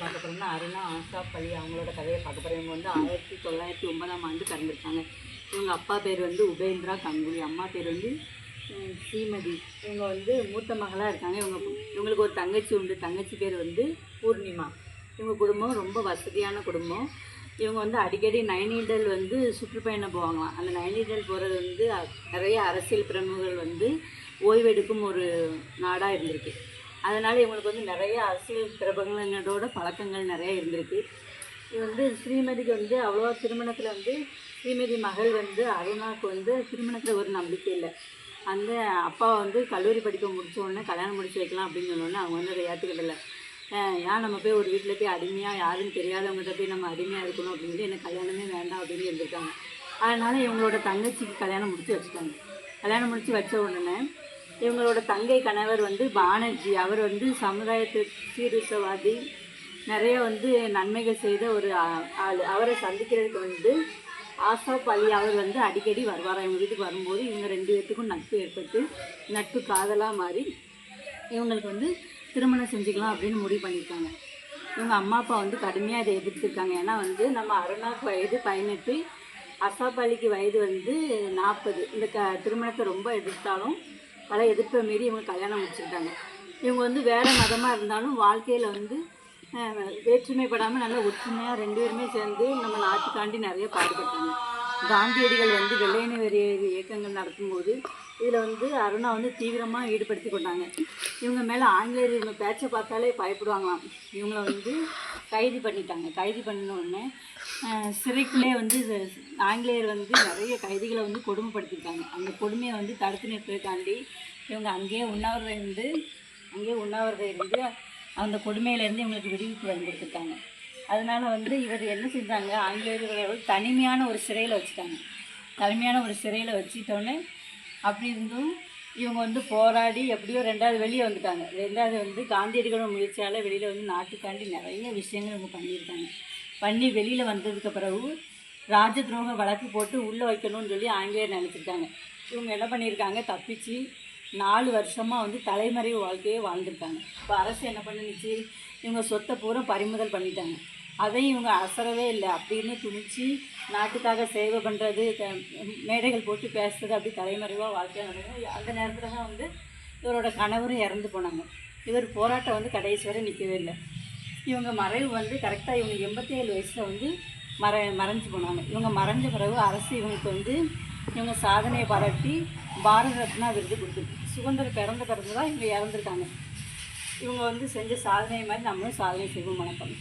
பார்க்க போகிறோம்னா அருணா ஆசாப் அலி அவங்களோட கதையை பார்க்க போகிறோம். இவங்க வந்து 1909ஆம் ஆண்டு பிறந்திருக்காங்க. இவங்க அப்பா பேர் வந்து உபேந்திரா கங்குலி, அம்மா பேர் வந்து ஸ்ரீமதி. இவங்க வந்து மூத்த மகளாக இருக்காங்க. இவங்களுக்கு ஒரு தங்கச்சி உண்டு. தங்கச்சி பேர் வந்து பூர்ணிமா. இவங்க குடும்பம் ரொம்ப வசதியான குடும்பம். இவங்க வந்து அடிக்கடி நைனிடல் வந்து சுற்றுப்பயணம் போவாங்களாம். அந்த நைனிடல் போகிறது வந்து நிறைய அரசியல் பிரமுகர்கள் வந்து ஓய்வெடுக்கும் ஒரு நாடாக இருந்திருக்கு. அதனால் இவங்களுக்கு வந்து நிறைய அரசியல் பிரபலங்களோட பழக்கங்கள் நிறைய இருந்திருக்கு. இது வந்து ஸ்ரீமதிக்கு வந்து அவ்வளோவா திருமணத்தில் வந்து ஸ்ரீமதி மகள் வந்து அருணாவுக்கு வந்து திருமணத்தில் ஒரு நம்பிக்கை இல்லை. அந்த அப்பா வந்து கல்லூரி படிக்க முடித்த உடனே கல்யாணம் முடிச்சு வைக்கலாம் அப்படின்னு சொன்னோடனே அவங்க வந்து அதை ஏற்றுக்கிடலை. ஏன் நம்ம போய் ஒரு வீட்டில் போய் அடிமையாக யாருன்னு தெரியாதவங்ககிட்ட போய் நம்ம அடிமையாக இருக்கணும் அப்படின்னு எனக்கு கல்யாணமே வேண்டாம் அப்படின்னு இருந்திருக்காங்க. அதனால் இவங்களோட தங்கச்சிக்கு கல்யாணம் முடித்து வச்சுட்டாங்க. கல்யாணம் முடித்து வச்ச உடனே இவங்களோட தங்கை கணவர் வந்து பானர்ஜி, அவர் வந்து சமுதாயத்துக்கு சீர்திருத்தவாதி, நிறைய வந்து நன்மைகள் செய்த ஒரு ஆள். அவரை சந்திக்கிறதுக்கு வந்து ஆசாப் அலி அவர் வந்து அடிக்கடி வருவார். இவங்க வீட்டுக்கு வரும்போது இவங்க 2 பேர்த்துக்கும் நட்பு ஏற்பட்டு நட்பு காதலாக மாறி இவங்களுக்கு வந்து திருமணம் செஞ்சுக்கலாம் அப்படின்னு முடிவு பண்ணியிருக்காங்க. இவங்க அம்மா அப்பா வந்து கடுமையாக அதை எதிர்த்துருக்காங்க. ஏன்னா வந்து நம்ம அருணாவுக்கு வயது 18, ஆசாப் அலிக்கு வயது வந்து 40. இந்த திருமணத்தை ரொம்ப எதிர்த்தாலும் பல எதிர்ப்பை மீறி இவங்க கல்யாணம் முடிச்சுக்கிட்டாங்க. இவங்க வந்து வேறு மதமாக இருந்தாலும் வாழ்க்கையில் வந்து வேற்றுமைப்படாமல் நல்லா ஒற்றுமையாக 2 பேருமே சேர்ந்து நம்ம நாட்டுக்காண்டி நிறைய பாடுபட்டாங்க. காந்தியடிகள் வந்து வெள்ளையனே வெளியேறு இயக்கங்கள் நடத்தும்போது இதில் வந்து அருணா வந்து தீவிரமாக ஈடுபடுத்தி கொண்டாங்க. இவங்க மேலே ஆங்கிலேயர் இவங்க பேச்சை பார்த்தாலே பயப்படுவாங்களாம். இவங்கள வந்து கைது பண்ணிட்டாங்க. கைது பண்ணின உடனே சிறைக்குள்ளே வந்து ஆங்கிலேயர் வந்து நிறைய கைதிகளை வந்து கொடுமைப்படுத்திட்டாங்க. அந்த கொடுமையை வந்து தடுத்து நிறுத்துறதுக்காண்டி இவங்க அங்கேயே உண்ணாவிரதம் இருந்து அந்த கொடுமையிலேருந்து இவங்களுக்கு விடுவிப்பு வாங்கி கொடுத்துருக்காங்க. அதனால் வந்து இவர் என்ன செஞ்சாங்க, ஆங்கிலேயர்கள் தனிமையான ஒரு சிறையில் வச்சுட்டாங்க. தனிமையான ஒரு சிறையில் வச்சுட்டோன்னே அப்படி இருந்தும் இவங்க வந்து போராடி எப்படியோ 2வது வெளியே வந்துட்டாங்க. 2வது வந்து காந்தியடிகளோட முயற்சியால் வெளியில் வந்து நாட்டுக்காண்டி நிறைய விஷயங்கள் இவங்க பண்ணியிருக்காங்க. பண்ணி வெளியில் வந்ததுக்கு பிறகு ராஜ துரோக வழக்கு போட்டு உள்ளே வைக்கணும்னு சொல்லி ஆங்கிலேயர் நினச்சிருக்காங்க. இவங்க என்ன பண்ணியிருக்காங்க, தப்பிச்சு 4 வருஷமாக வந்து தலைமறைவு வாழ்க்கையே வாழ்ந்துருக்காங்க. இப்போ அரசு என்ன பண்ணுச்சு, இவங்க சொத்தை பூரா பறிமுதல் பண்ணிட்டாங்க. அதையும் இவங்க அசரவே இல்லை. அப்படின்னு துணிச்சு நாட்டுக்காக சேவை பண்ணுறது, மேடைகள் போட்டு பேசுறது, அப்படி தலைமறைவாக வாழ்க்கையாக நடக்கும். அந்த நேரத்தில் தான் வந்து இவரோட கணவரும் இறந்து போனாங்க. இவர் போராட்டம் வந்து கடைசி வரை நிற்கவே இல்லை. இவங்க மறைவு வந்து கரெக்டாக இவங்க 87 வயசில் வந்து மறைஞ்சு போனாங்க. இவங்க மறைஞ்ச பிறகு அரசு இவங்களுக்கு வந்து இவங்க சாதனையை பாராட்டி பாரத ரத்னா விருது கொடுத்துருக்கு. சுதந்திரம் பிறந்து தான் இவங்க இறந்துருக்காங்க. இவங்க வந்து செஞ்ச சாதனை மாதிரி நம்மளும் சாதனை செய்வோம். வணக்கம்.